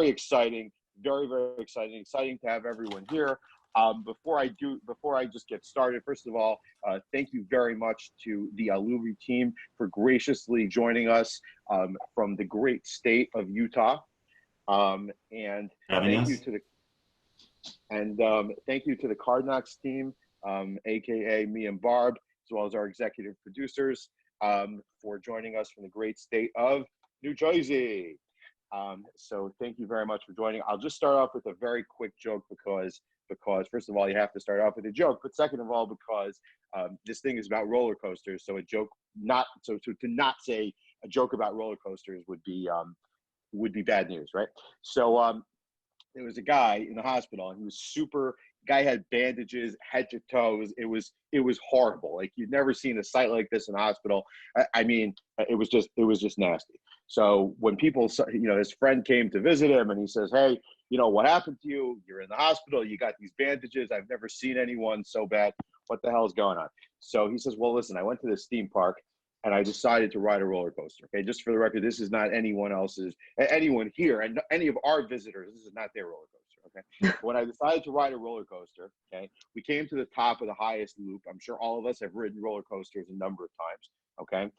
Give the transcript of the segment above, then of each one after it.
exciting, very, very exciting to have everyone here. Before I just get started, first of all, thank you very much to the Aluvii team for graciously joining us from the great state of Utah. And thank you to the Card Knocks team, aka me and Barb, as well as our executive producers, for joining us from the great state of New Jersey. So thank you very much for joining. I'll just start off with a very quick joke because first of all, you have to start off with a joke, but second of all, because this thing is about roller coasters. So to not say a joke about roller coasters would be bad news, right? So there was a guy in the hospital, and he was guy had bandages head to toes. It was horrible. Like, you'd never seen a sight like this in the hospital. I mean, it was just nasty. So when people, his friend came to visit him, and he says, "Hey, what happened to you? You're in the hospital. You got these bandages. I've never seen anyone so bad. What the hell is going on?" So he says, "Well, listen, I went to this theme park, and I decided to ride a roller coaster." Okay, just for the record, this is not anyone here, and any of our visitors. This is not their roller coaster. Okay, when I decided to ride a roller coaster, okay, we came to the top of the highest loop. I'm sure all of us have ridden roller coasters a number of times. Okay,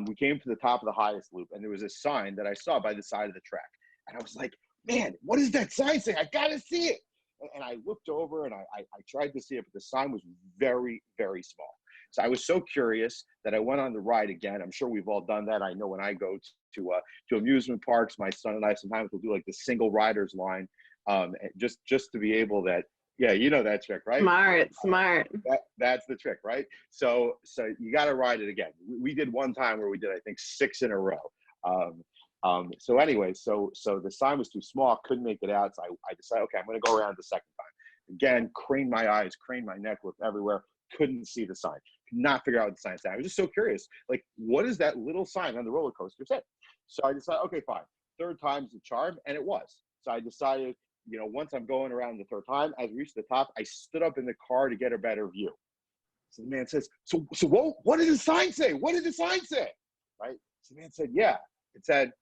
we came to the top of the highest loop, and there was a sign that I saw by the side of the track, and I was like, "Man, what does that sign say? I gotta see it." And I looked over, and I tried to see it, but the sign was very, very small. So I was so curious that I went on the ride again. I'm sure we've all done that. I know when I go to amusement parks, my son and I sometimes will do like the single riders line, just to be able that. Yeah, you know that trick, right? Smart. That's the trick, right? So you got to ride it again. We did one time where we did, I think, 6 in a row. So anyway, so the sign was too small, couldn't make it out. So I decided, okay, I'm going to go around the second time. Again, craned my eyes, craned my neck, looked everywhere, couldn't see the sign. Could not figure out what the sign said. I was just so curious, like, what does that little sign on the roller coaster say? So I decided, okay, fine. Third time's the charm, and it was. So I decided, once I'm going around the third time, as we reached the top, I stood up in the car to get a better view. So the man says, so what did the sign say? What did the sign say? Right? So the man said, yeah, it said,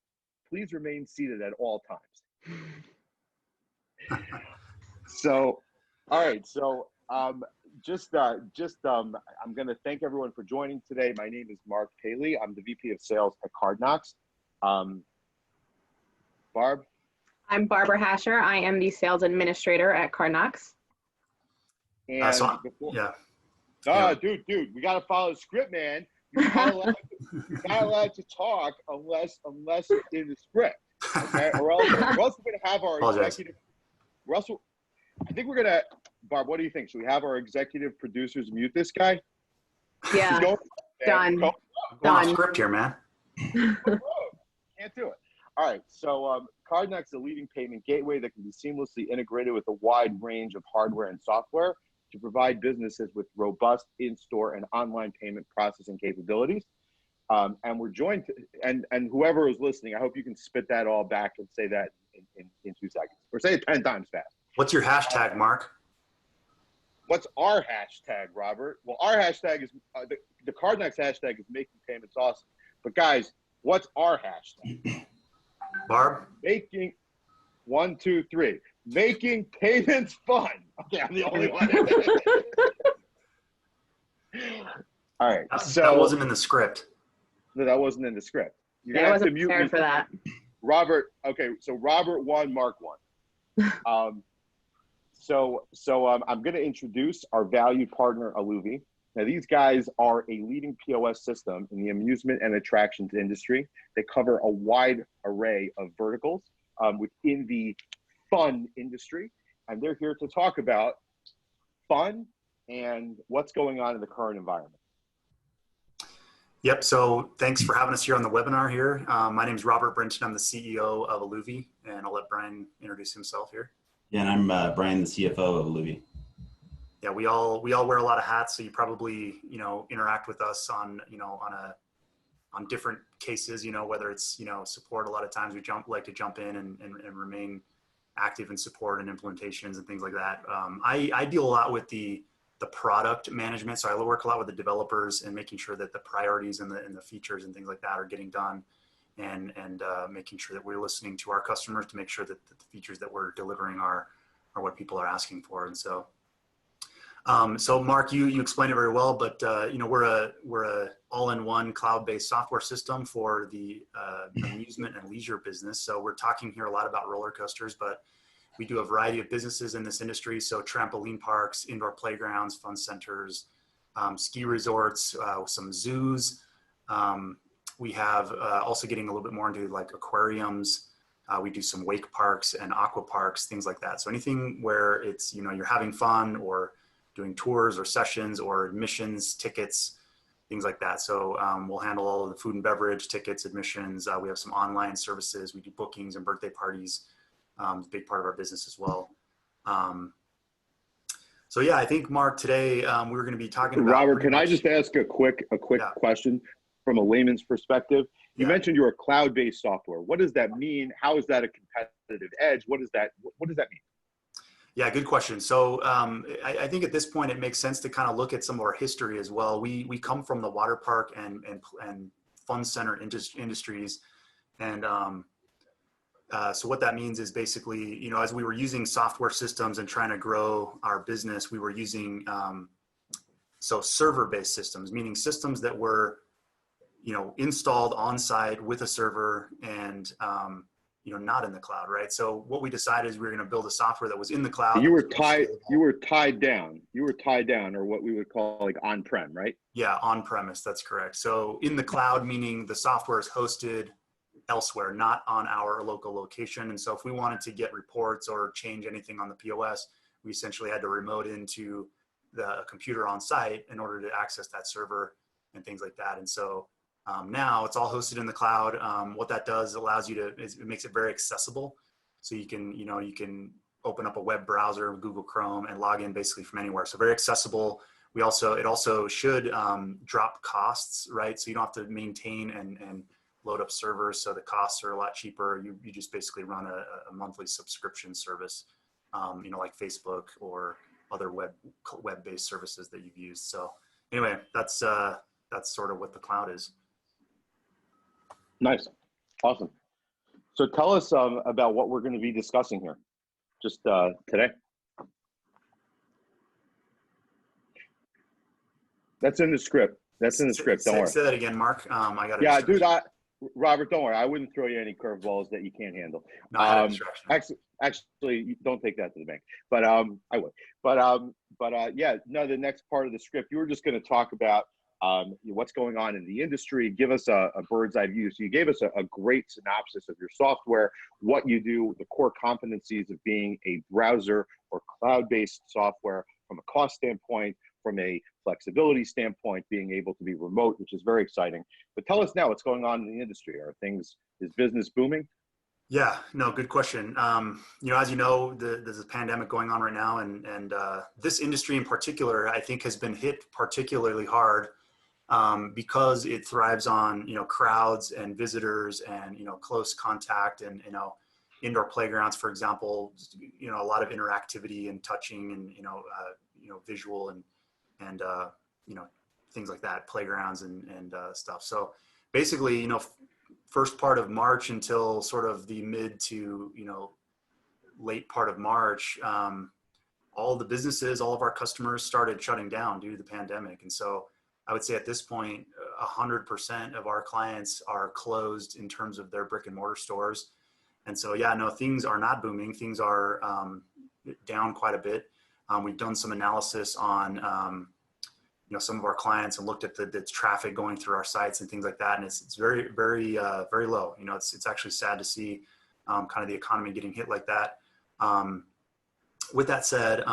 "Please remain seated at all times." So, all right. So, I'm going to thank everyone for joining today. My name is Mark Paley. I'm the VP of Sales at Card Knocks. Barb? I'm Barbara Hasher. I am the Sales Administrator at Card Knocks. And dude, we got to follow the script, man. You're not allowed to talk unless it's in the script, okay? Or else we're going to have our executive. I think we're going to. Barb, what do you think? Should we have our executive producers mute this guy? Yeah. Done. Going off script here, man. Can't do it. All right. So Card Knocks is a leading payment gateway that can be seamlessly integrated with a wide range of hardware and software to provide businesses with robust in-store and online payment processing capabilities. And we're joined, and whoever is listening, I hope you can spit that all back and say that in 2 seconds, or say it 10 times fast. What's your hashtag, Mark? What's our hashtag, Robert? Well, our hashtag is, the Card Knocks hashtag is making payments awesome. But guys, what's our hashtag? Barb? Making, 1, 2, 3. Making payments fun. Okay, I'm the only one. All right. So that wasn't in the script. No, that wasn't in the script. You're gonna have to mute me for that. Robert. Okay, so Robert 1, Mark 1. So I'm going to introduce our valued partner, Aluvii. Now, these guys are a leading POS system in the amusement and attractions industry. They cover a wide array of verticals within the fun industry, and they're here to talk about fun and what's going on in the current environment. Yep, so thanks for having us here on the webinar here. My name is Robert Brinton. I'm the CEO of Aluvii, and I'll let Brian introduce himself here. Yeah, and I'm Brian, the CFO of Aluvii. Yeah, we all wear a lot of hats, so you probably interact with us on on different cases. Whether it's support. A lot of times we like to jump in and remain active in support and implementations and things like that. I deal a lot with the product management, so I work a lot with the developers and making sure that the priorities and the features and things like that are getting done. and making sure that we're listening to our customers to make sure that the features that we're delivering are what people are asking for. And so, so Mark, you explained it very well, but you know, we're a all-in-one cloud-based software system for the amusement and leisure business. So we're talking here a lot about roller coasters, but we do a variety of businesses in this industry. So trampoline parks, indoor playgrounds, fun centers, ski resorts, some zoos. We have also getting a little bit more into like aquariums. We do some wake parks and aqua parks, things like that. So anything where it's, you know, you're having fun or doing tours or sessions or admissions, tickets, things like that. So we'll handle all of the food and beverage, tickets, admissions. We have some online services. We do bookings and birthday parties. It's a big part of our business as well. So yeah, I think Mark, today we're going to be talking about— Robert, can I just ask a quick question from a layman's perspective? You mentioned you're a cloud-based software. What does that mean? How is that a competitive edge? What does that mean? Yeah, good question. So I think at this point it makes sense to kind of look at some of our history as well. We come from the water park and fun center industries, and so what that means is basically, you know, as we were using software systems and trying to grow our business, we were using so server-based systems, meaning systems that were, you know, installed on site with a server and you know, not in the cloud, right? So what we decided is we were going to build a software that was in the cloud. You were tied down, or what we would call like on-prem, right? Yeah, on-premise, that's correct. So in the cloud, meaning the software is hosted elsewhere, not on our local location. And so if we wanted to get reports or change anything on the POS, we essentially had to remote into the computer on site in order to access that server and things like that. And so now it's all hosted in the cloud. What that does allows you to, it makes it very accessible. So you can, you know, you can open up a web browser, Google Chrome, and log in basically from anywhere. So very accessible. It also should drop costs, right? So you don't have to maintain and load up servers. So the costs are a lot cheaper. You just basically run a monthly subscription service, you know, like Facebook or other web-based services that you've used. So anyway, that's sort of what the cloud is. Nice. Awesome. So tell us about what we're going to be discussing here just today. That's in the script. Don't worry. Say that again, Mark. I got it. Yeah, dude, Robert, don't worry. I wouldn't throw you any curveballs that you can't handle. No, I had a distraction. Actually, don't take that to the bank. But I would. But yeah, no, the next part of the script, you were just going to talk about what's going on in the industry, give us a bird's eye view. So you gave us a great synopsis of your software, what you do, the core competencies of being a browser or cloud-based software from a cost standpoint, from a flexibility standpoint, being able to be remote, which is very exciting. But tell us now what's going on in the industry. Is business booming? Yeah, no, good question. You know, as you know, there's a pandemic going on right now, and this industry in particular, I think, has been hit particularly hard because it thrives on, you know, crowds and visitors and, you know, close contact and, you know, indoor playgrounds, for example, you know, a lot of interactivity and touching and, you know, visual and you know, things like that, playgrounds and stuff. So basically, you know, first part of March until sort of the mid to, you know, late part of March, all the businesses, all of our customers started shutting down due to the pandemic. And so I would say at this point, 100% of our clients are closed in terms of their brick and mortar stores. And so, yeah, no, things are not booming. Things are down quite a bit. We've done some analysis on, you know, some of our clients and looked at the traffic going through our sites and things like that. And it's very, very, very low. You know, it's actually sad to see kind of the economy getting hit like that. With that said,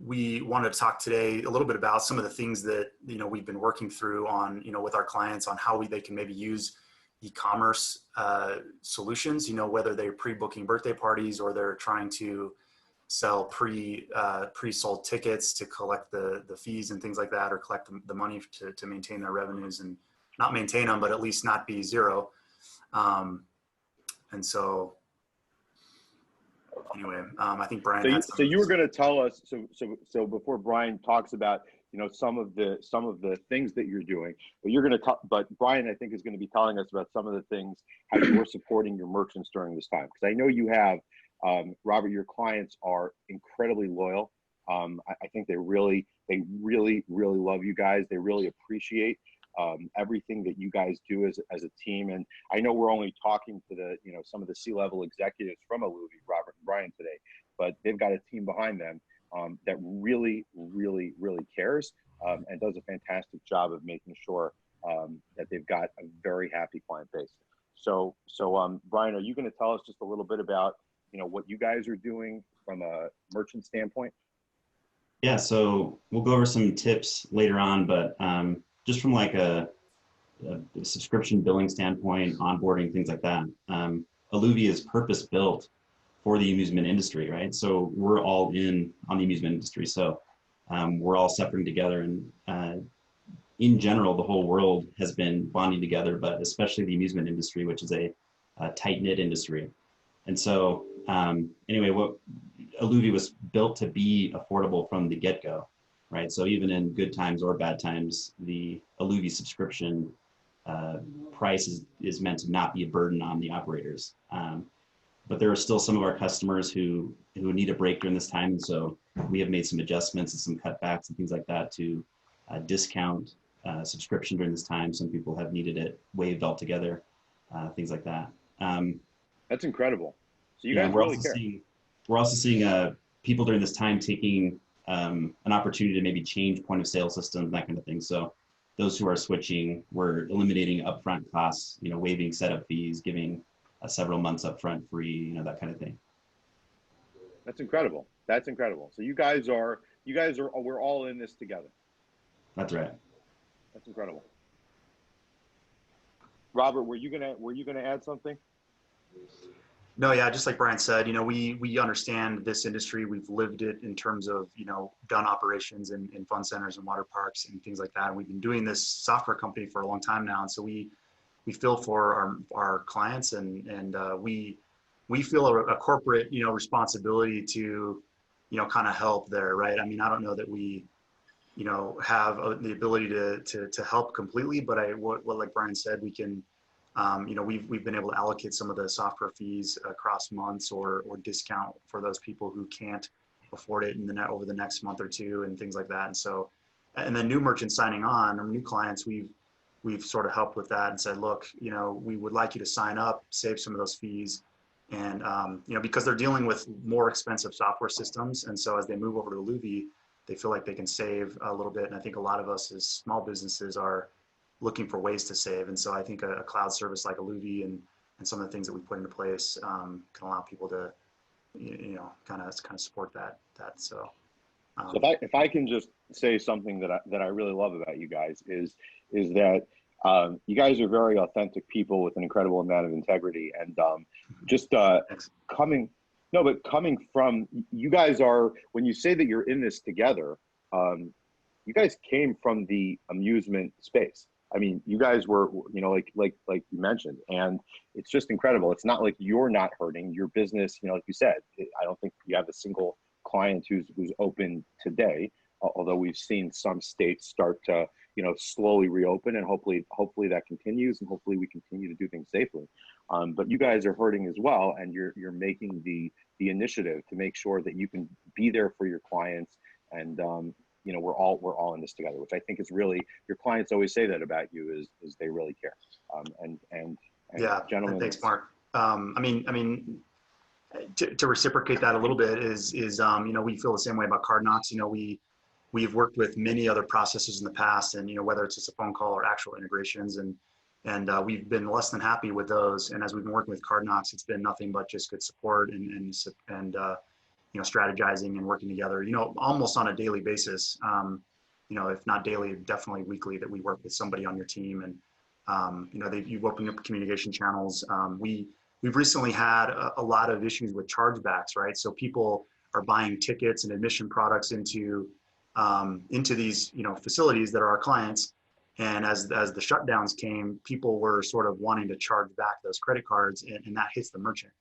we wanted to talk today a little bit about some of the things that, you know, we've been working through on, you know, with our clients on how they can maybe use e-commerce solutions, you know, whether they're pre-booking birthday parties or they're trying to sell pre-sold tickets to collect the fees and things like that, or collect the money to maintain their revenues and not maintain them, but at least not be zero. And so anyway, I think Brian. So you were going to tell us. So before Brian talks about some of the things that you're doing. But but Brian, I think, is going to be telling us about some of the things how you're supporting your merchants during this time, because I know you have, Robert, your clients are incredibly loyal. I think they really love you guys. They really appreciate everything that you guys do as a team. And I know we're only talking to some of the C-level executives from Aluvii, Robert and Brian, today, but they've got a team behind them that really cares and does a fantastic job of making sure that they've got a very happy client base. So Brian, are you going to tell us just a little bit about what you guys are doing from a merchant standpoint? Yeah, so we'll go over some tips later on, but just from like a subscription billing standpoint, onboarding, things like that, Aluvii is purpose built for the amusement industry, right? So we're all in on the amusement industry. So we're all suffering together, and in general, the whole world has been bonding together, but especially the amusement industry, which is a tight-knit industry. And so anyway, what Aluvii was built to be affordable from the get-go, right? So even in good times or bad times, the Aluvii subscription price is meant to not be a burden on the operators. But there are still some of our customers who need a break during this time. And so we have made some adjustments and some cutbacks and things like that to discount subscription during this time. Some people have needed it waived altogether, things like that. That's incredible. So you guys really care. We're also seeing people during this time taking an opportunity to maybe change point of sale systems and that kind of thing. So those who are switching, we're eliminating upfront costs, waiving setup fees, giving several months upfront free, that kind of thing. That's incredible. That's incredible. So you guys are, we're all in this together. That's right. That's incredible. Robert, were you gonna add something? No, yeah, just like Brian said, we understand this industry. We've lived it in terms of, done operations in fun centers and water parks and things like that. And we've been doing this software company for a long time now. And so we feel for our clients, and we feel a corporate, responsibility to, kind of help there, right? I mean, I don't know that we, have the ability to help completely, but what like Brian said, we can, we've been able to allocate some of the software fees across months or discount for those people who can't afford it over the next month or two and things like that. And so, and then new merchants signing on or new clients, we've sort of helped with that and said, look, we would like you to sign up, save some of those fees. And, because they're dealing with more expensive software systems. And so as they move over to Aluvii, they feel like they can save a little bit. And I think a lot of us as small businesses are looking for ways to save. And so I think a cloud service like Aluvii and some of the things that we put into place can allow people to, kind of support that. So if I can just say something that I really love about you guys is that you guys are very authentic people with an incredible amount of integrity, and coming from, you guys are, when you say that you're in this together, you guys came from the amusement space. I mean, you guys were, like you mentioned, and it's just incredible. It's not like you're not hurting your business. Like you said, I don't think you have a single client who's open today, although we've seen some states start to, slowly reopen, and hopefully that continues, and hopefully we continue to do things safely. But you guys are hurting as well, and you're making the initiative to make sure that you can be there for your clients, and we're all in this together, which I think is really, your clients always say that about you, is they really care. And yeah, gentlemen, thanks, Mark. To reciprocate that a little bit is we feel the same way about CardKnox. We've worked with many other processes in the past, and whether it's just a phone call or actual integrations, and we've been less than happy with those. And as we've been working with CardKnox, it's been nothing but just good support and strategizing and working together, almost on a daily basis. If not daily, definitely weekly, that we work with somebody on your team, and you've opened up communication channels. We've recently had a lot of issues with chargebacks, right? So people are buying tickets and admission products into these facilities that are our clients, and as the shutdowns came, people were sort of wanting to charge back those credit cards, and that hits the merchant.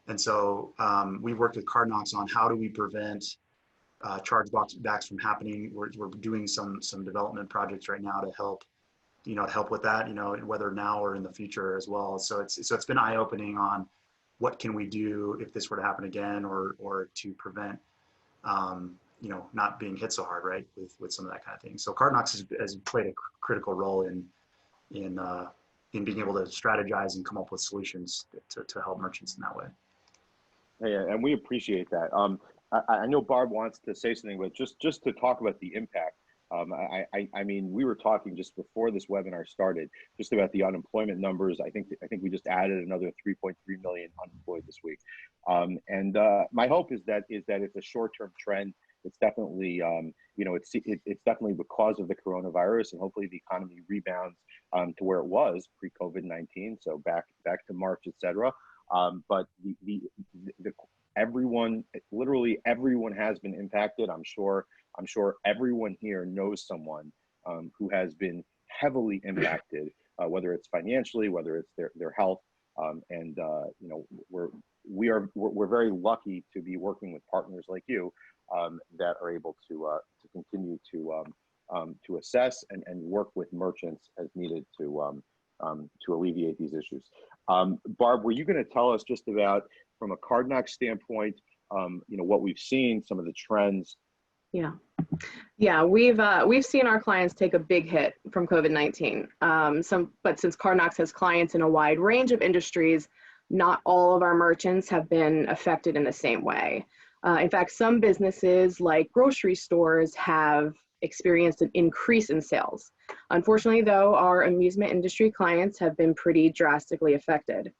And so we've worked with CardKnox on how do we prevent chargebacks from happening. We're doing some development projects right now to help, to help with that, whether now or in the future as well. So it's been eye-opening on what can we do if this were to happen again, or to prevent, not being hit so hard, right, with some of that kind of thing. So CardKnox has played a critical role in being able to strategize and come up with solutions to help merchants in that way. Yeah, and we appreciate that. I know Barb wants to say something, but just to talk about the impact. I mean, we were talking just before this webinar started, just about the unemployment numbers. I think we just added another 3.3 million unemployed this week. And my hope is that it's a short-term trend. It's definitely, it's definitely because of the coronavirus, and hopefully the economy rebounds to where it was pre-COVID-19. So back to March, et cetera. But everyone, literally everyone has been impacted. I'm sure everyone here knows someone who has been heavily impacted, whether it's financially, whether it's their health. We're very lucky to be working with partners like you that are able to continue to assess and work with merchants as needed to alleviate these issues. Barb, were you going to tell us just about, from a CardKnox standpoint, what we've seen, some of the trends? Yeah, we've seen our clients take a big hit from COVID-19. But since CardKnox has clients in a wide range of industries, not all of our merchants have been affected in the same way. In fact, some businesses like grocery stores have experienced an increase in sales. Unfortunately, though, our amusement industry clients have been pretty drastically affected.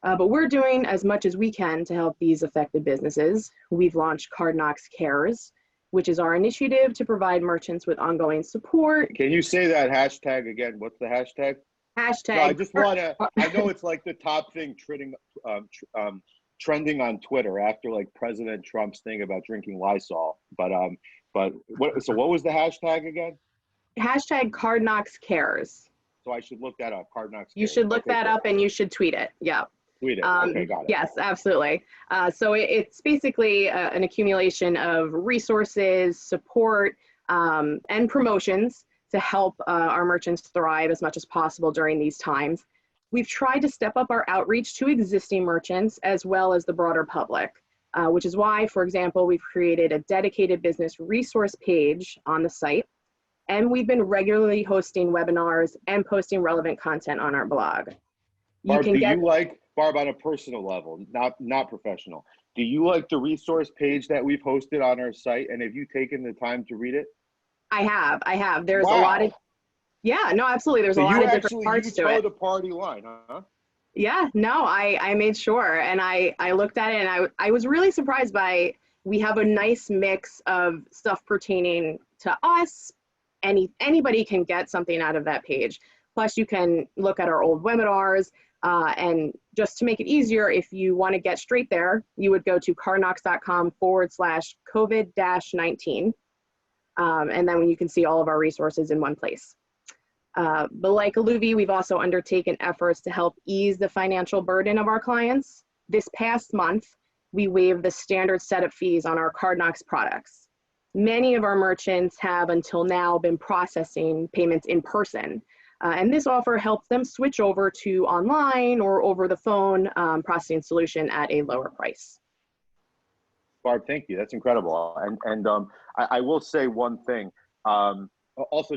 But we're doing as much as we can to help these affected businesses. We've launched CardKnox Cares, which is our initiative to provide merchants with ongoing support. Can you say that hashtag again? What's the hashtag? Hashtag. No, I just want to, I know it's like the top thing trending on Twitter after like President Trump's thing about drinking Lysol. But so what was the hashtag again? Hashtag CardKnox Cares. So I should look that up, CardKnox Cares. You should look that up, and you should tweet it. Yeah. Tweet it. Okay, got it. Yes, absolutely. So it's basically an accumulation of resources, support, and promotions to help our merchants thrive as much as possible during these times. We've tried to step up our outreach to existing merchants as well as the broader public, which is why, for example, we've created a dedicated business resource page on the site, and we've been regularly hosting webinars and posting relevant content on our blog. Barb, Barb, on a personal level, not professional, do you like the resource page that we've hosted on our site, and have you taken the time to read it? I have. There's wow. a lot of, yeah, no, absolutely. There's a lot of different parts to it. You toe the party line, huh? Yeah, no, I made sure, and I looked at it, and I was really surprised by, we have a nice mix of stuff pertaining to us. Anybody can get something out of that page. Plus, you can look at our old webinars, and just to make it easier, if you want to get straight there, you would go to cardknox.com/COVID-19. And then you can see all of our resources in one place. But like Aluvii, we've also undertaken efforts to help ease the financial burden of our clients. This past month, we waived the standard setup fees on our CardKnox products. Many of our merchants have until now been processing payments in person. And this offer helps them switch over to online or over the phone processing solution at a lower price. Barb, thank you. That's incredible. And I will say one thing. Also,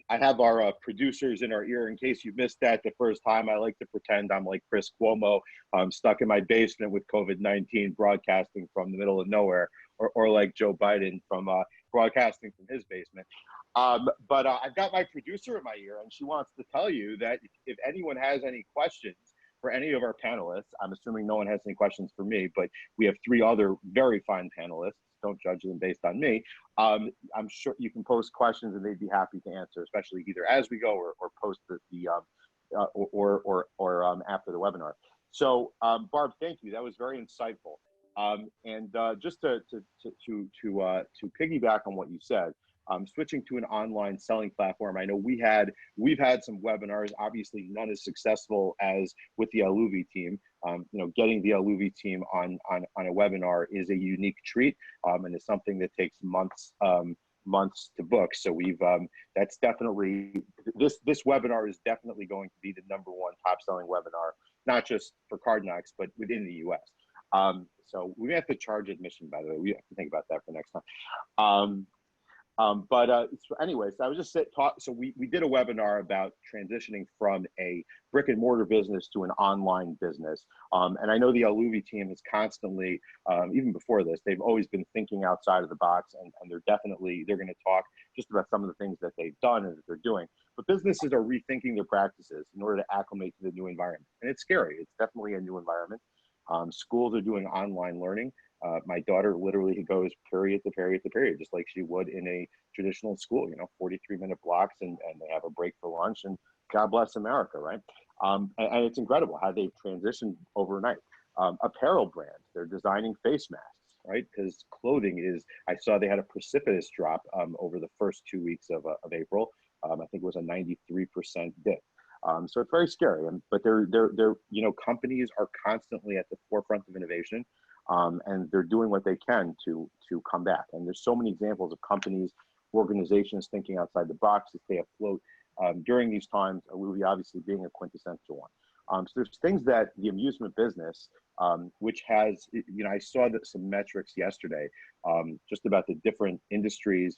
I have our producers in our ear in case you missed that the first time. I like to pretend I'm like Chris Cuomo, stuck in my basement with COVID-19, broadcasting from the middle of nowhere, or like Joe Biden from broadcasting from his basement. But I've got my producer in my ear, and she wants to tell you that if anyone has any questions for any of our panelists, I'm assuming no one has any questions for me, but we have 3 other very fine panelists. Don't judge them based on me. I'm sure you can post questions, and they'd be happy to answer, especially either as we go or post after the webinar. So, Barb, thank you. That was very insightful. And just to piggyback on what you said, switching to an online selling platform. I know we've had some webinars, obviously none as successful as with the Aluvii team. Getting the Aluvii team on a webinar is a unique treat, and it's something that takes months to book. So that's definitely, this webinar is definitely going to be the #1 top selling webinar, not just for Card Knocks, but within the US. So we may have to charge admission, by the way. We have to think about that for next time. So anyways, I was just so we did a webinar about transitioning from a brick and mortar business to an online business. And I know the Aluvii team is constantly, even before this, they've always been thinking outside of the box, and they're going to talk just about some of the things that they've done and that they're doing. But businesses are rethinking their practices in order to acclimate to the new environment. And it's scary. It's definitely a new environment. Schools are doing online learning. My daughter literally goes period to period to period, just like she would in a traditional school, 43-minute blocks, and they have a break for lunch, and God bless America, right? And it's incredible how they've transitioned overnight. Apparel brands, they're designing face masks, right? Because clothing I saw they had a precipitous drop over the first 2 weeks of April. I think it was a 93% dip. So it's very scary, but companies are constantly at the forefront of innovation. And they're doing what they can to come back. And there's so many examples of companies, organizations thinking outside the box to stay afloat during these times, Aluvii obviously being a quintessential one. So there's things that the amusement business, which has, I saw some metrics yesterday just about the different industries,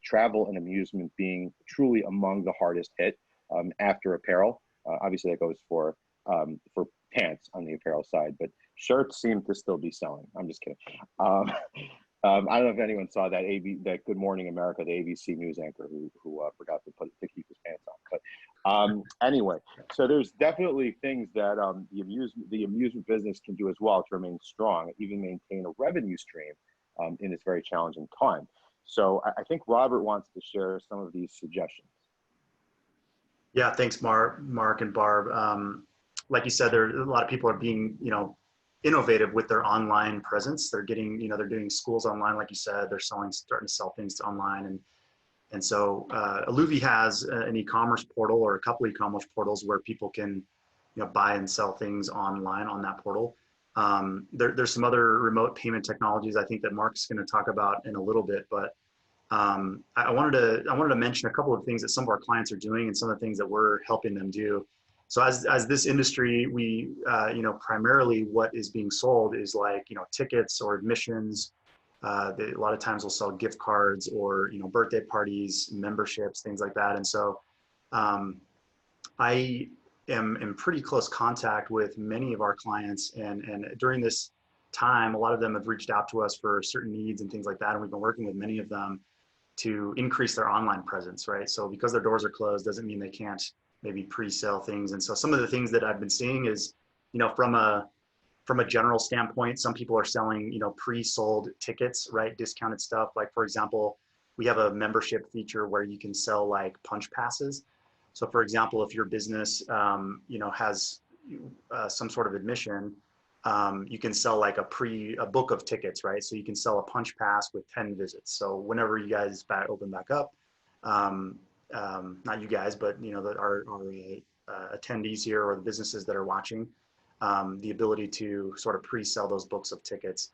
travel and amusement being truly among the hardest hit after apparel. Obviously that goes for pants on the apparel side, but shirts seem to still be selling. I'm just kidding. I don't know if anyone saw that Good Morning America, the ABC news anchor who forgot to keep his pants on. But anyway, so there's definitely things that the amusement business can do as well to remain strong, even maintain a revenue stream in this very challenging time. So I think Robert wants to share some of these suggestions. Yeah, thanks, Mark and Barb. Like you said, a lot of people are being, innovative with their online presence. They're getting, they're doing schools online, like you said. They're starting to sell things online, and so Aluvii has an e-commerce portal, or a couple e-commerce portals, where people can, buy and sell things online on that portal. There's some other remote payment technologies I think that Mark's going to talk about in a little bit, but I wanted to mention a couple of things that some of our clients are doing and some of the things that we're helping them do. So as this industry, we, primarily what is being sold is like, tickets or admissions. A lot of times we'll sell gift cards or, birthday parties, memberships, things like that. And so I am in pretty close contact with many of our clients. And during this time, a lot of them have reached out to us for certain needs and things like that. And we've been working with many of them to increase their online presence, right? So because their doors are closed doesn't mean they can't maybe pre-sell things. And so some of the things that I've been seeing is, from a general standpoint, some people are selling, pre-sold tickets, right? Discounted stuff. Like, for example, we have a membership feature where you can sell like punch passes. So for example, if your business, has some sort of admission, you can sell like a book of tickets, right? So you can sell a punch pass with 10 visits. So whenever you guys open back up, not you guys, but our attendees here, or the businesses that are watching, the ability to sort of pre-sell those books of tickets.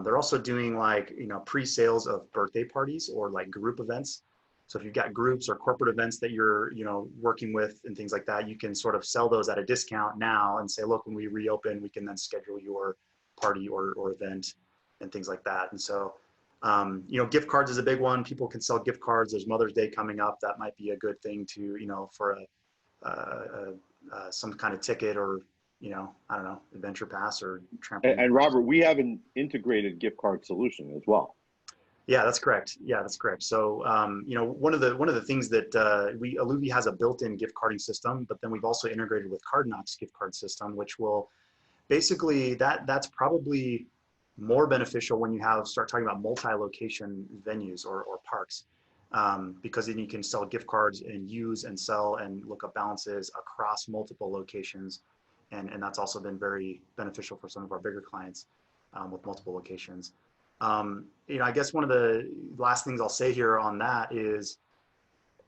They're also doing like, pre-sales of birthday parties or like group events. So if you've got groups or corporate events that you're, working with and things like that, you can sort of sell those at a discount now and say, look, when we reopen, we can then schedule your party or event and things like that. And so, gift cards is a big one. People can sell gift cards. There's Mother's Day coming up. That might be a good thing to, for some kind of ticket, or, I don't know, adventure pass or trampoline. And Robert, we have an integrated gift card solution as well. Yeah, that's correct. So, one of the things that Aluvii has a built-in gift carding system, but then we've also integrated with Card Knocks gift card system, which will basically, that's probably more beneficial when you start talking about multi-location venues or parks, because then you can sell gift cards and use and sell and look up balances across multiple locations. And that's also been very beneficial for some of our bigger clients with multiple locations. I guess one of the last things I'll say here on that is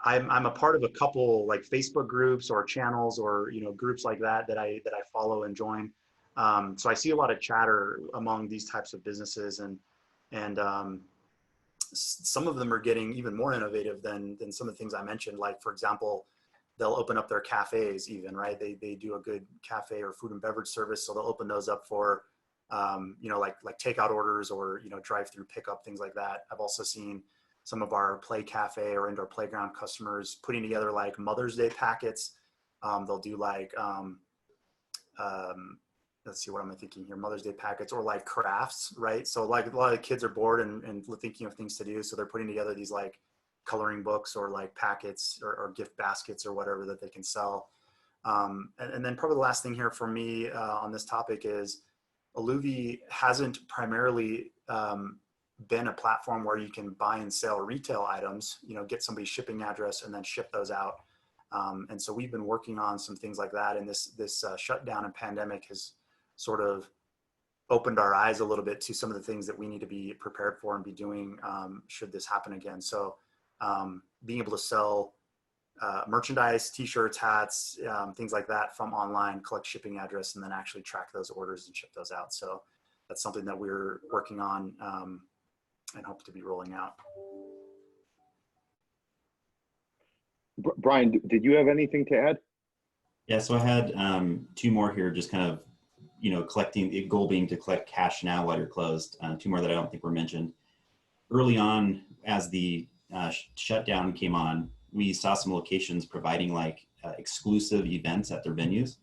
I'm a part of a couple like Facebook groups or channels or groups like that I follow and join. So I see a lot of chatter among these types of businesses, and some of them are getting even more innovative than some of the things I mentioned. Like, for example, they'll open up their cafes even, right? They do a good cafe or food and beverage service. So they'll open those up for, like takeout orders or, drive-through pickup, things like that. I've also seen some of our play cafe or indoor playground customers putting together like Mother's Day packets. They'll do like, let's see, what am I thinking here? Mother's Day packets or like crafts, right? So like a lot of kids are bored and thinking of things to do. So they're putting together these like coloring books or like packets or gift baskets or whatever that they can sell. And then probably the last thing here for me on this topic is Aluvii hasn't primarily been a platform where you can buy and sell retail items, get somebody's shipping address and then ship those out. And so we've been working on some things like that. And this shutdown and pandemic has sort of opened our eyes a little bit to some of the things that we need to be prepared for and be doing should this happen again. So being able to sell merchandise, t-shirts, hats, things like that from online, collect shipping address, and then actually track those orders and ship those out. So that's something that we're working on and hope to be rolling out. Brian, did you have anything to add? Yeah, so I had two more here, just kind of, collecting, the goal being to collect cash now while you're closed. Two more that I don't think were mentioned. Early on, as the shutdown came on, we saw some locations providing like exclusive events at their venues,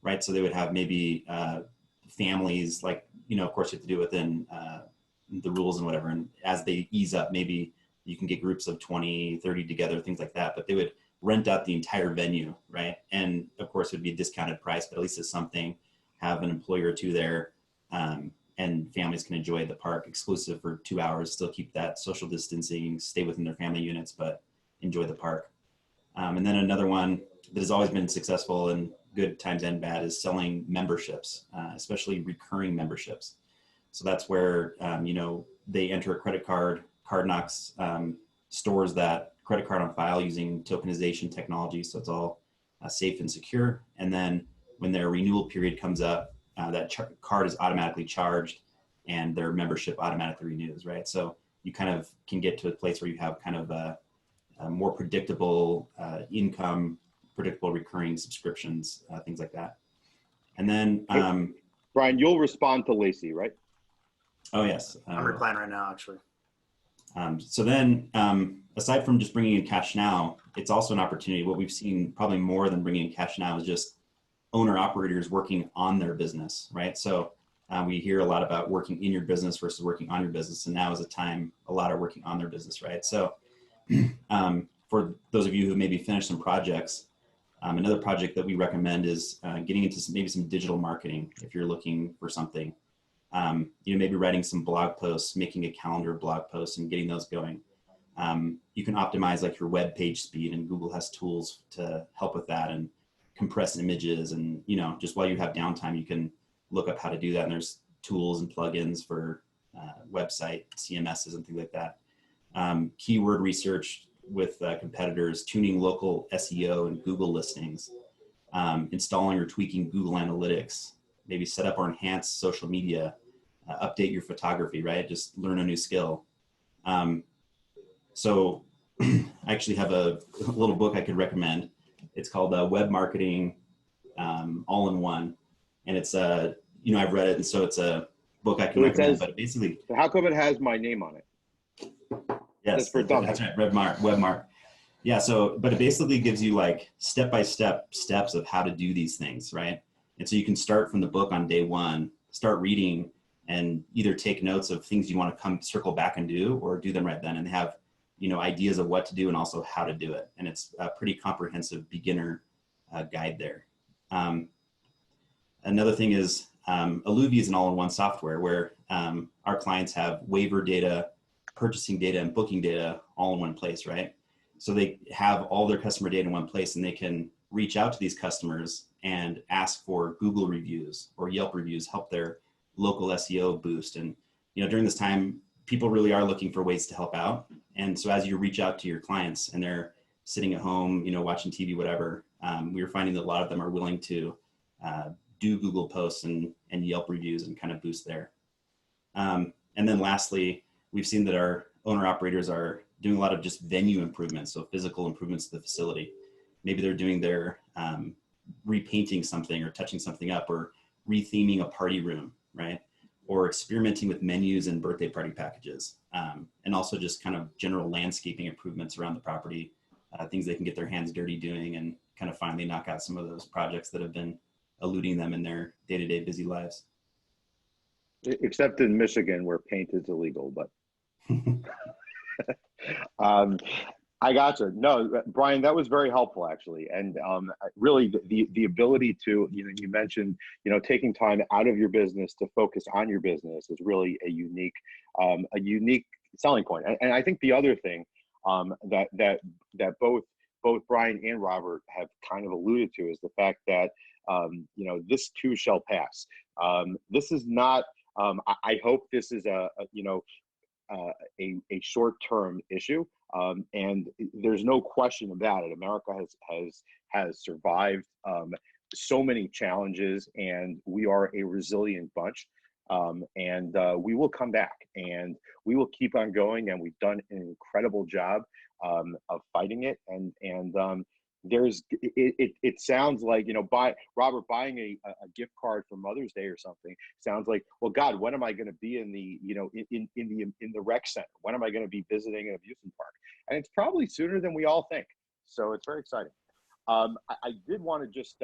right? So they would have maybe families, like, of course you have to do it within the rules and whatever. And as they ease up, maybe you can get groups of 20, 30 together, things like that. But they would rent out the entire venue, right? And of course it would be a discounted price, but at least it's something, have an employee or two there, and families can enjoy the park exclusive for 2 hours, still keep that social distancing, stay within their family units, but enjoy the park. And then another one that has always been successful in good times and bad is selling memberships, especially recurring memberships. So that's where, they enter a credit card, Cardnox stores that credit card on file using tokenization technology. So it's all safe and secure. And then when their renewal period comes up, that card is automatically charged and their membership automatically renews, right? So you kind of can get to a place where you have kind of a more predictable income, predictable recurring subscriptions, things like that. And then, Brian, you'll respond to Lacey, right? Oh yes. I'm replying right now, actually. So then, aside from just bringing in cash now, it's also an opportunity. What we've seen probably more than bringing in cash now is just owner operators working on their business, right? So we hear a lot about working in your business versus working on your business. And now is a time a lot are working on their business, right? So for those of you who maybe finished some projects, another project that we recommend is getting into maybe some digital marketing if you're looking for something. Maybe writing some blog posts, making a calendar of blog posts and getting those going. You can optimize like your web page speed, and Google has tools to help with that, and compress images. And, just while you have downtime, you can look up how to do that. And there's tools and plugins for website CMSs and things like that. Keyword research with competitors, tuning local SEO and Google listings, installing or tweaking Google Analytics, maybe set up or enhance social media, update your photography, right? Just learn a new skill. So I actually have a little book I could recommend. It's called Web Marketing All-in-One. And it's, I've read it. And so it's a book I can recommend, but basically. How come it has my name on it? Yes, that's right, WebMark. Yeah, so, but it basically gives you like step-by-step steps of how to do these things, right? And so you can start from the book on day one, start reading and either take notes of things you want to circle back and do, or do them right then, and have, ideas of what to do and also how to do it. And it's a pretty comprehensive beginner guide there. Another thing is Aluvii is an all-in-one software where our clients have waiver data, purchasing data, and booking data all in one place, right? So they have all their customer data in one place, and they can reach out to these customers and ask for Google reviews or Yelp reviews, help their local SEO boost. And during this time, people really are looking for ways to help out. And so as you reach out to your clients and they're sitting at home, watching TV, whatever, we were finding that a lot of them are willing to do Google posts and Yelp reviews and kind of boost there. And then lastly, we've seen that our owner operators are doing a lot of just venue improvements, so physical improvements to the facility. Maybe they're doing their repainting something or touching something up or retheming a party room, right? Or experimenting with menus and birthday party packages. And also just kind of general landscaping improvements around the property, things they can get their hands dirty doing and kind of finally knock out some of those projects that have been eluding them in their day-to-day busy lives. Except in Michigan where paint is illegal, but I gotcha. No, Brian, that was very helpful actually. And really the ability to, you mentioned, taking time out of your business to focus on your business is really a unique selling point. And I think the other thing that both Brian and Robert have kind of alluded to is the fact that, this too shall pass. This is not, I hope this is a short-term issue, and there's no question about it. America has survived so many challenges, and we are a resilient bunch. And we will come back, and we will keep on going. And we've done an incredible job of fighting it. And it sounds like, Robert buying a gift card for Mother's Day or something sounds like, well, God, when am I going to be in the in the rec center? When am I going to be visiting an amusement park? And it's probably sooner than we all think. So it's very exciting. I did want to just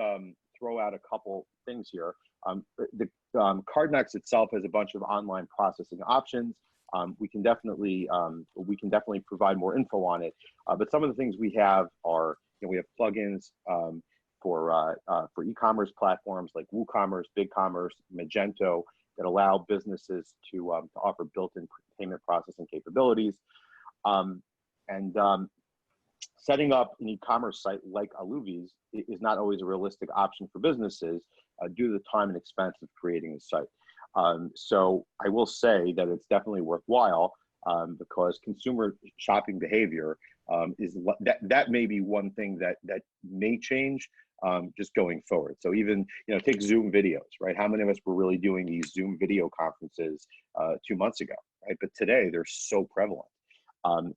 throw out a couple things here. The CardNox itself has a bunch of online processing options. We can definitely provide more info on it. But some of the things we have are, we have plugins for e-commerce platforms like WooCommerce, BigCommerce, Magento that allow businesses to offer built-in payment processing capabilities. Setting up an e-commerce site like Aluvii's is not always a realistic option for businesses due to the time and expense of creating a site. So I will say that it's definitely worthwhile because consumer shopping behavior is that may be one thing that may change just going forward. So even, take Zoom videos, right? How many of us were really doing these Zoom video conferences 2 months ago, right? But today they're so prevalent.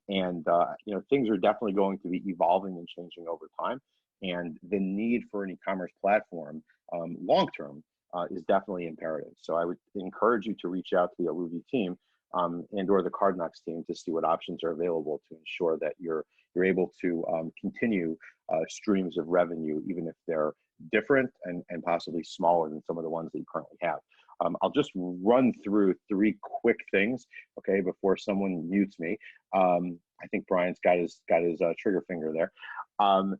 Things are definitely going to be evolving and changing over time. And the need for an e-commerce platform long-term is definitely imperative. So I would encourage you to reach out to the Aluvii team and or the CardNox team to see what options are available to ensure that you're able to continue streams of revenue, even if they're different and possibly smaller than some of the ones that you currently have. I'll just run through 3 quick things, okay, before someone mutes me. I think Brian's got his trigger finger there.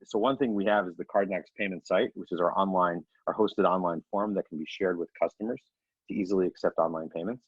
So one thing we have is the CardNox payment site, which is our hosted online form that can be shared with customers to easily accept online payments.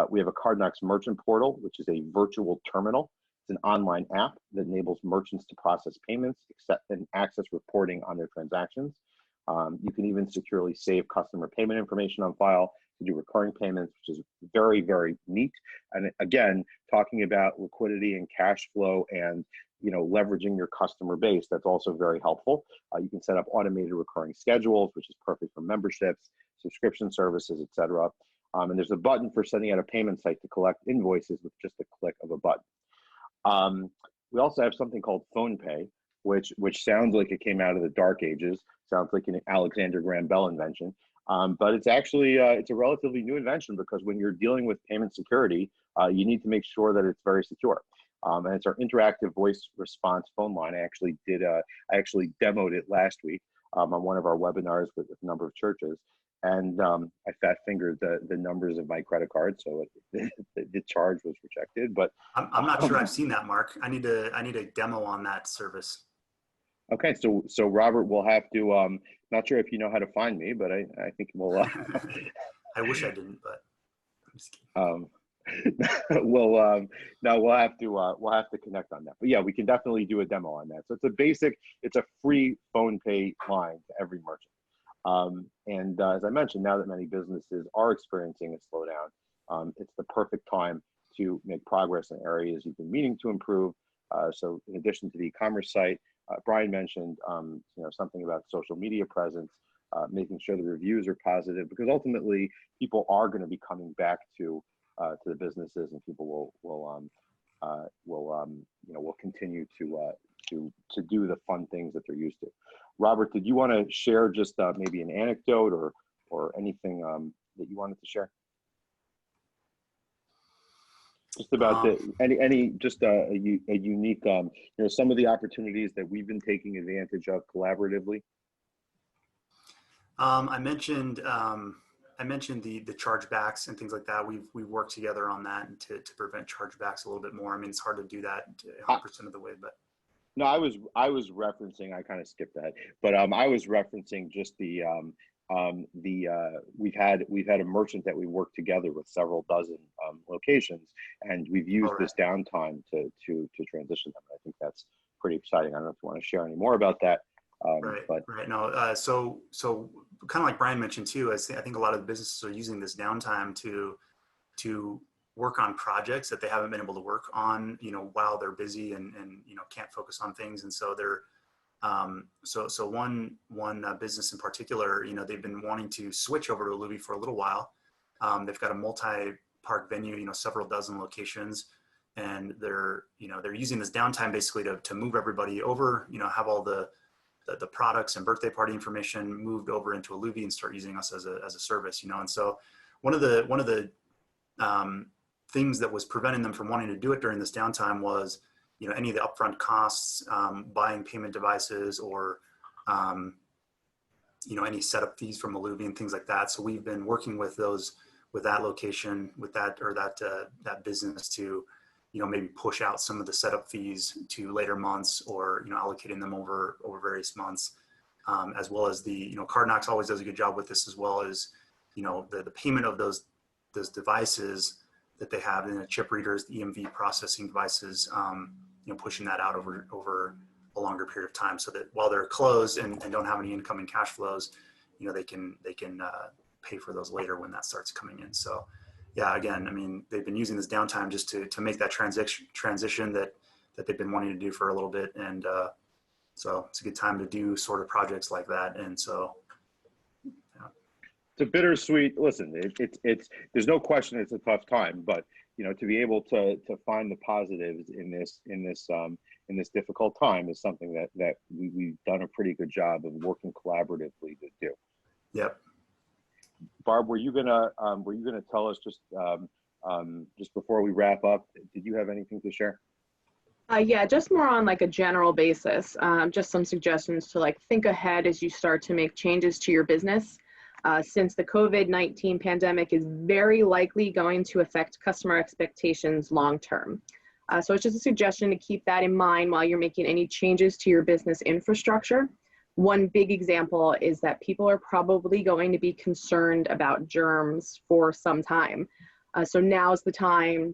We have a CardNox merchant portal, which is a virtual terminal. It's an online app that enables merchants to process payments, accept and access reporting on their transactions. You can even securely save customer payment information on file to do recurring payments, which is very, very neat. And again, talking about liquidity and cash flow and leveraging your customer base, that's also very helpful. You can set up automated recurring schedules, which is perfect for memberships, subscription services, etc. And there's a button for setting out a payment site to collect invoices with just a click of a button. We also have something called PhonePay, which sounds like it came out of the dark ages. Sounds like an Alexander Graham Bell invention. But it's actually, it's a relatively new invention because when you're dealing with payment security, you need to make sure that it's very secure. And it's our interactive voice response phone line. I actually demoed it last week on one of our webinars with a number of churches. And I fat fingered the numbers of my credit card, so the charge was rejected. But I'm not sure I've seen that, Mark. I need a demo on that service. Okay, so Robert will have to. Not sure if you know how to find me, but I think we'll. I wish I didn't, but I'm just kidding. Well, no, we'll have to connect on that. But yeah, we can definitely do a demo on that. So it's a free phone pay line to every merchant. And as I mentioned, now that many businesses are experiencing a slowdown, it's the perfect time to make progress in areas you've been meaning to improve. So in addition to the e-commerce site, Brian mentioned something about social media presence, making sure the reviews are positive, because ultimately people are going to be coming back to the businesses, and people will continue to do the fun things that they're used to. Robert, did you want to share just maybe an anecdote or anything that you wanted to share? Just about a unique some of the opportunities that we've been taking advantage of collaboratively. I mentioned the chargebacks and things like that. We've worked together on that and to prevent chargebacks a little bit more. I mean, it's hard to do that 100% of the way, but. No, I was referencing. I kind of skipped ahead, but I was referencing just we've had a merchant that we worked together with several dozen locations, and we've used this downtime to transition them. I think that's pretty exciting. I don't know if you want to share any more about that. Right. No. So kind of like Brian mentioned too, I think a lot of the businesses are using this downtime to work on projects that they haven't been able to work on, while they're busy and can't focus on things. And so they're, so one business in particular, they've been wanting to switch over to Aluvii for a little while. They've got a multi-park venue, several dozen locations, and they're using this downtime basically to move everybody over, have all the products and birthday party information moved over into Aluvii and start using us as a service, And so one of the things that was preventing them from wanting to do it during this downtime was, any of the upfront costs, buying payment devices, or, any setup fees from Aluvii and things like that. So we've been working with that location, with that business to, maybe push out some of the setup fees to later months, or, allocating them over various months, as well as CardKnox always does a good job with this, as well as, the payment of those devices that they have in the chip readers, the EMV processing devices, pushing that out over a longer period of time, so that while they're closed and don't have any incoming cash flows, they can pay for those later when that starts coming in. So yeah, again, I mean, they've been using this downtime just to make that transition that they've been wanting to do for a little bit. And so it's a good time to do sort of projects like that. And so, yeah. It's a bittersweet, listen, it's there's no question it's a tough time, but to be able to find the positives in this difficult time is something that we've done a pretty good job of working collaboratively to do. Yep. Barb, were you gonna tell us just before we wrap up? Did you have anything to share? Yeah, just more on like a general basis. Just some suggestions to think ahead as you start to make changes to your business. Since the COVID-19 pandemic is very likely going to affect customer expectations long term. So it's just a suggestion to keep that in mind while you're making any changes to your business infrastructure. One big example is that people are probably going to be concerned about germs for some time. So now's the time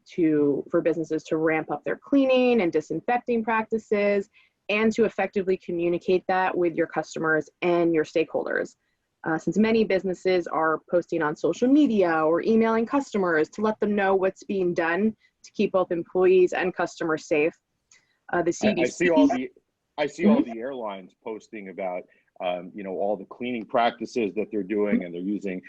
for businesses to ramp up their cleaning and disinfecting practices, and to effectively communicate that with your customers and your stakeholders. Since many businesses are posting on social media or emailing customers to let them know what's being done to keep both employees and customers safe. The CDC. I see all the airlines posting about all the cleaning practices that they're doing, and they're using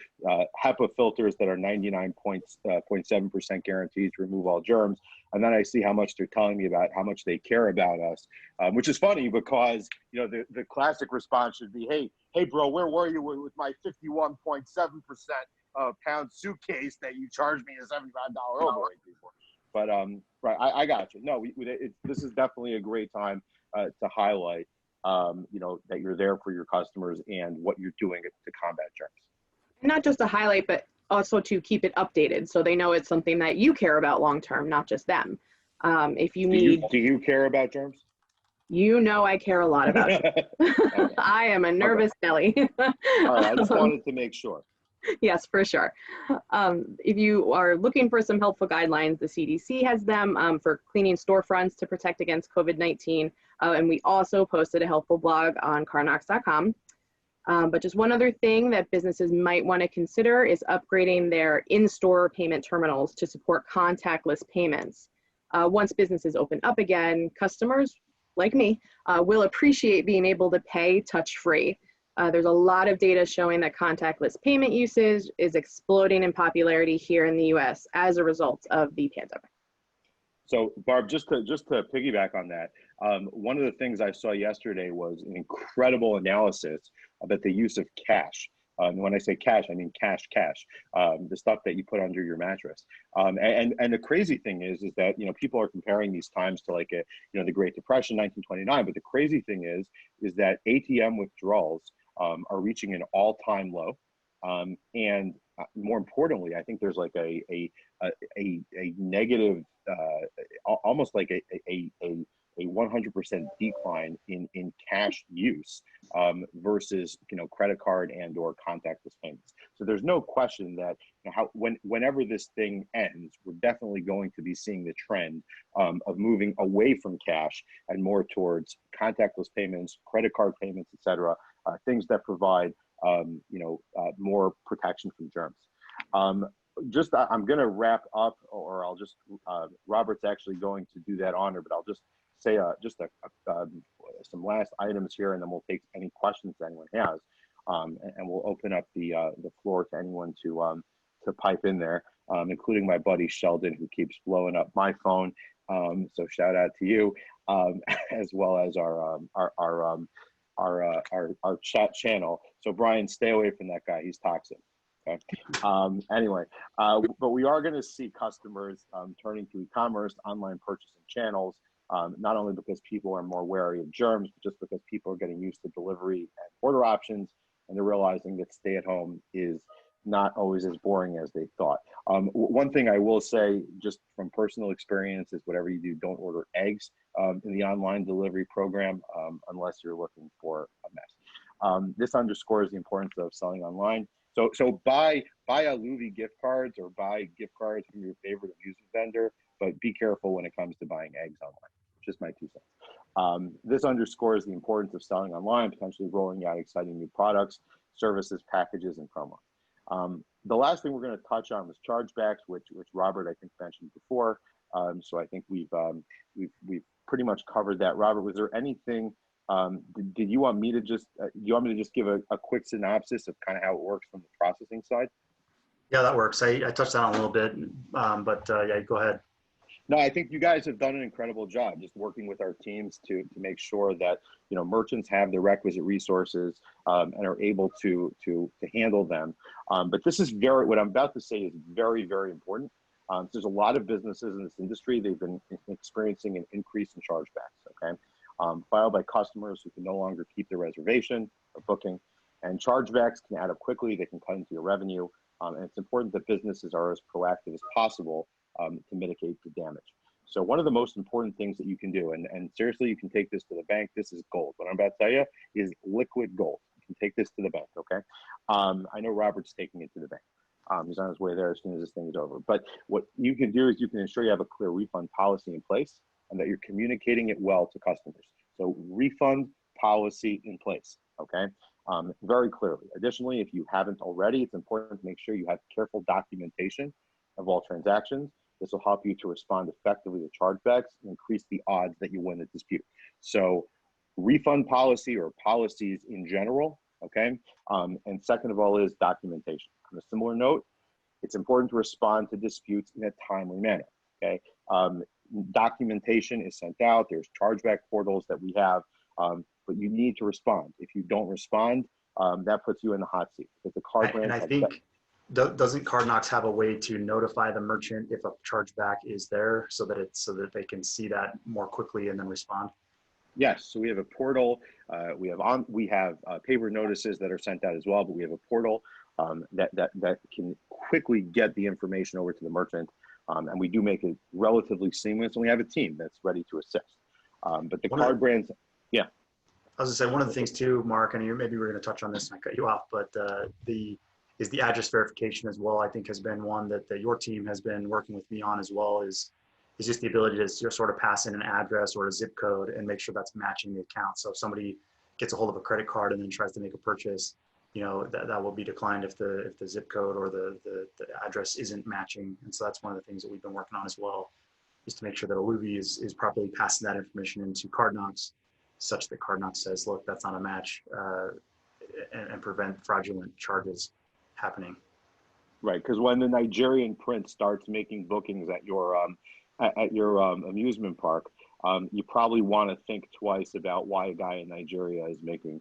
HEPA filters that are 99.7% guaranteed to remove all germs. And then I see how much they're telling me about how much they care about us, which is funny because the classic response should be, hey bro, where were you with my 51.7% pound suitcase that you charged me a $75 overrate for? But right, I got you. No, this is definitely a great time to highlight that you're there for your customers and what you're doing to combat germs. Not just to highlight, but also to keep it updated so they know it's something that you care about long term, not just them. If you need, do you care about germs? I care a lot about germs. I am a nervous Nelly. All right, I just wanted to make sure. Yes, for sure. If you are looking for some helpful guidelines, the CDC has them for cleaning storefronts to protect against COVID-19. And we also posted a helpful blog on CardKnox.com. But just one other thing that businesses might want to consider is upgrading their in-store payment terminals to support contactless payments. Once businesses open up again, customers like me will appreciate being able to pay touch-free. There's a lot of data showing that contactless payment usage is exploding in popularity here in the US as a result of the pandemic. So Barb, just to piggyback on that, one of the things I saw yesterday was an incredible analysis about the use of cash. When I say cash, I mean cash, the stuff that you put under your mattress. And the crazy thing is that, you know, people are comparing these times to like the Great Depression, 1929. But the crazy thing is that ATM withdrawals are reaching an all-time low. And more importantly, I think there's like a negative, almost like a 100% decline in cash use versus, you know, credit card and or contactless payments. So there's no question that, you know, whenever this thing ends, we're definitely going to be seeing the trend of moving away from cash and more towards contactless payments, credit card payments, et cetera, things that provide more protection from germs. I'm going to wrap up, or I'll just, Robert's actually going to do that honor, but I'll just say some last items here, and then we'll take any questions that anyone has, and we'll open up the floor to anyone to pipe in there, including my buddy Sheldon, who keeps blowing up my phone. So shout out to you, as well as our chat channel. So Brian, stay away from that guy. He's toxic. Okay. Anyway, but we are going to see customers turning to e-commerce, online purchasing channels, not only because people are more wary of germs, but just because people are getting used to delivery and order options, and they're realizing that stay at home is not always as boring as they thought. One thing I will say, just from personal experience, is whatever you do, don't order eggs in the online delivery program unless you're looking for a mess. This underscores the importance of selling online. So buy Aluvii gift cards or buy gift cards from your favorite amusement vendor, but be careful when it comes to buying eggs online. Just my 2 cents. This underscores the importance of selling online, potentially rolling out exciting new products, services, packages, and promo. The last thing we're going to touch on was chargebacks, which Robert, I think, mentioned before. So I think we've pretty much covered that. Robert, was there anything? Did you want me to just give a quick synopsis of kind of how it works from the processing side? Yeah, that works. I touched on it a little bit, but yeah, go ahead. No, I think you guys have done an incredible job just working with our teams to make sure that, you know, merchants have the requisite resources and are able to handle them. But this is what I'm about to say is very, very important. There's a lot of businesses in this industry, they've been experiencing an increase in chargebacks, okay? Filed by customers who can no longer keep their reservation or booking. And chargebacks can add up quickly, they can cut into your revenue. And it's important that businesses are as proactive as possible to mitigate the damage. So one of the most important things that you can do, and seriously, you can take this to the bank, this is gold. What I'm about to tell you is liquid gold. You can take this to the bank, okay? I know Robert's taking it to the bank. He's on his way there as soon as this thing is over. But what you can do is you can ensure you have a clear refund policy in place and that you're communicating it well to customers. So refund policy in place, okay? Very clearly. Additionally, if you haven't already, it's important to make sure you have careful documentation of all transactions. This will help you to respond effectively to chargebacks and increase the odds that you win the dispute. So refund policy or policies in general, okay? And second of all is documentation. On a similar note, it's important to respond to disputes in a timely manner, okay? Documentation is sent out, there's chargeback portals that we have, but you need to respond. If you don't respond, that puts you in the hot seat. Because the card brands and I think, doesn't CardKnox have a way to notify the merchant if a chargeback is there so that they can see that more quickly and then respond? Yes, so we have a portal. We have paper notices that are sent out as well, but we have a portal that can quickly get the information over to the merchant, and we do make it relatively seamless. And we have a team that's ready to assist. But the card brands, yeah. I was gonna say one of the things too, Mark, and maybe we're gonna touch on this and I cut you off, but the address verification as well. I think has been one that your team has been working with me on as well. Is just the ability to just sort of pass in an address or a zip code and make sure that's matching the account. So if somebody gets a hold of a credit card and then tries to make a purchase, you know, that will be declined if the zip code or the address isn't matching. And so that's one of the things that we've been working on as well, is to make sure that Aluvii is properly passing that information into CardKnox, such that CardKnox says, look, that's not a match, and prevent fraudulent charges happening. Right, because when the Nigerian prince starts making bookings at your amusement park, you probably want to think twice about why a guy in Nigeria is making,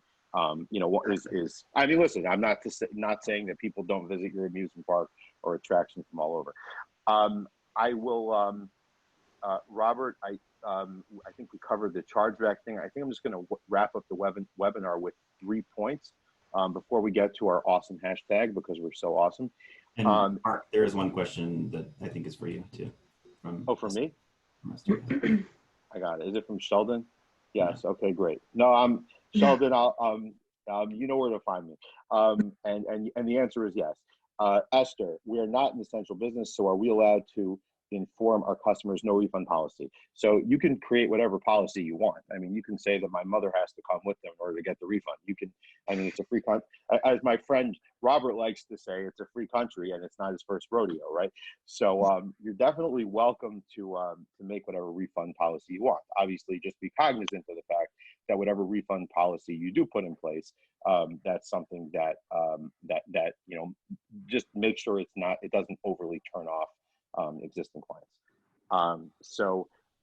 you know, what is. I mean, listen, I'm not saying that people don't visit your amusement park or attractions from all over. I will, Robert. I think we covered the chargeback thing. I think I'm just going to wrap up the webinar with 3 points before we get to our awesome hashtag, because we're so awesome. And Mark, there is one question that I think is for you too. From me? From I got it. Is it from Sheldon? Yes. Yeah. Okay, great. No, Sheldon, you know where to find me. And the answer is yes. Esther, we are not an essential business, so are we allowed to inform our customers no refund policy? So you can create whatever policy you want. I mean, you can say that my mother has to come with them in order to get the refund. You can, I mean, it's a free country. As my friend Robert likes to say, it's a free country and it's not his first rodeo, right? So you're definitely welcome to make whatever refund policy you want. Obviously, just be cognizant of the fact that whatever refund policy you do put in place, that's something that that you know, just make sure it doesn't overly turn off existing clients.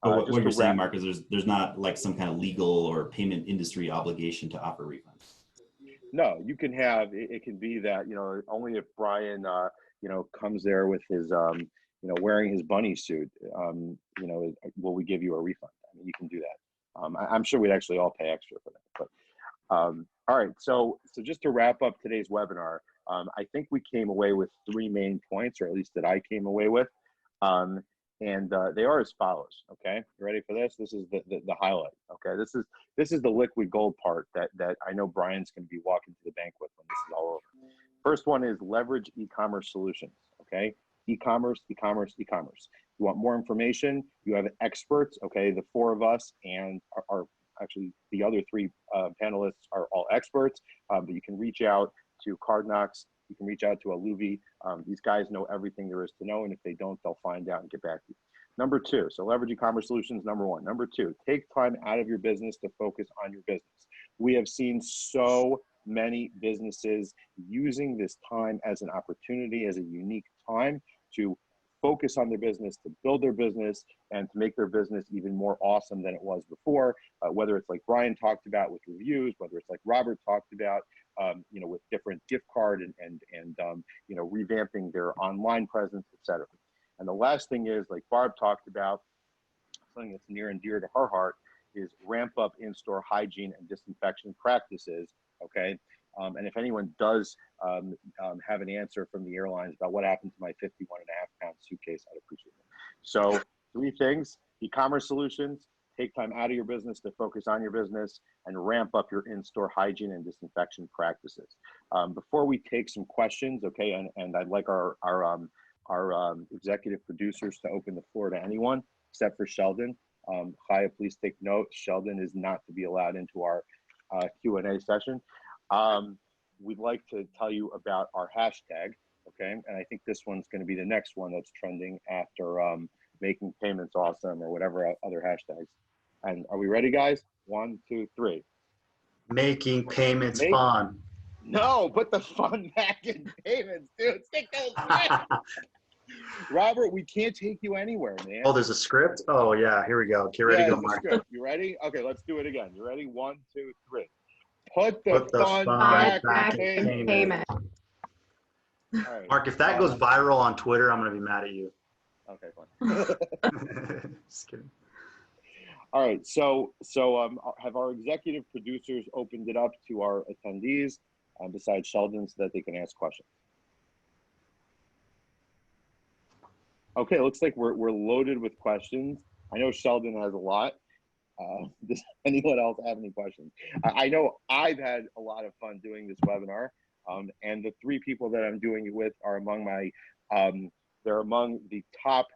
But what you're saying, Mark, is there's not like some kind of legal or payment industry obligation to offer refunds. No, you can have, it can be that, you know, only if Brian, you know, comes there with his, you know, wearing his bunny suit, you know, will we give you a refund? I mean, you can do that. I'm sure we'd actually all pay extra for that. But all right, so just to wrap up today's webinar, I think we came away with 3 main points, or at least that I came away with. And they are as follows. Okay, you ready for this? This is the highlight. Okay, this is the liquid gold part that I know Brian's going to be walking to the bank with when this is all over. First one is leverage e-commerce solutions. Okay, e-commerce. You want more information? You have experts. Okay, the 4 of us and our actually the other 3 panelists are all experts. But you can reach out to CardKnox. You can reach out to Aluvii. These guys know everything there is to know, and if they don't, they'll find out and get back to you. Number 2, so leverage e-commerce solutions, number 1. Number 2, take time out of your business to focus on your business. We have seen so many businesses using this time as an opportunity, as a unique time to focus on their business, to build their business, and to make their business even more awesome than it was before, whether it's like Brian talked about with reviews, whether it's like Robert talked about, you know, with different gift card and you know, revamping their online presence, etc. And the last thing is, like Barb talked about, something that's near and dear to her heart, is ramp up in-store hygiene and disinfection practices, okay? And if anyone does have an answer from the airlines about what happened to my 51.5-pound suitcase, I'd appreciate it. So 3 things: e-commerce solutions, take time out of your business to focus on your business, and ramp up your in-store hygiene and disinfection practices. Before we take some questions, okay, and I'd like our executive producers to open the floor to anyone except for Sheldon. Chaya, please take note. Sheldon is not to be allowed into our Q&A session. We'd like to tell you about our hashtag, okay? And I think this one's going to be the next one that's trending after making payments awesome or whatever other hashtags. And are we ready, guys? 1, 2, 3. Making payments fun. No, put the fun back in payments, dude. Stick those back. Robert, we can't take you anywhere, man. Oh, there's a script? Oh, yeah. Here we go. Get ready to go, Mark. You ready? Okay, let's do it again. You ready? 1, 2, 3. Put the fun back in payment. All right. Mark, if that goes viral on Twitter, I'm going to be mad at you. Okay, fine. Just kidding. All right, so have our executive producers opened it up to our attendees, besides Sheldon, so that they can ask questions? Okay, looks like we're loaded with questions. I know Sheldon has a lot. Does anyone else have any questions? I know I've had a lot of fun doing this webinar, and the 3 people that I'm doing it with are among my, they're among the top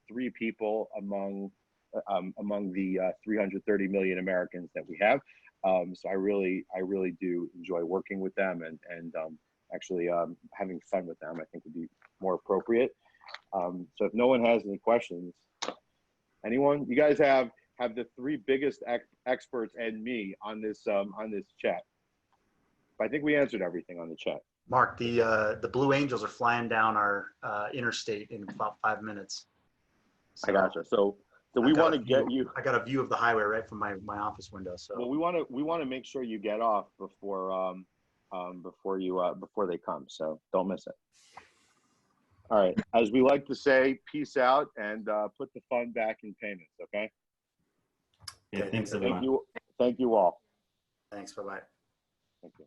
3 people among the 330 million Americans that we have. So I really do enjoy working with them, and actually having fun with them, I think would be more appropriate. So if no one has any questions, anyone, you guys have the three biggest experts and me on this chat. I think we answered everything on the chat. Mark, the Blue Angels are flying down our interstate in about 5 minutes. I gotcha. So we want to get you. I got a view of the highway right from my office window. So well, we want to make sure you get off before before they come. So don't miss it. All right. As we like to say, peace out and put the fun back in payments. Okay. Yeah, thanks everyone. Thank you all. Thanks. Bye bye. Thank you.